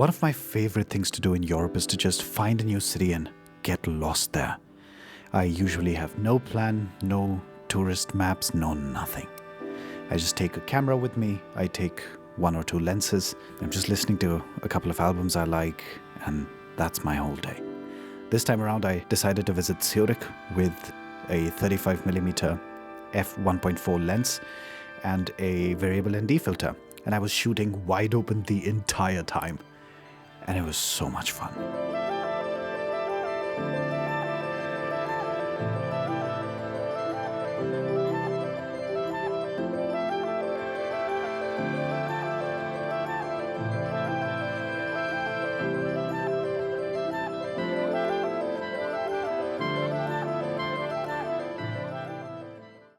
One of my favorite things to do in Europe is to just find a new city and get lost there. I usually have no plan, no tourist maps, no nothing. I just take a camera with me, I take one or two lenses, I'm just listening to a couple of albums I like, and that's my whole day. This time around I decided to visit Zurich with a 35mm f1.4 lens and a variable ND filter, and I was shooting wide open the entire time. And it was so much fun.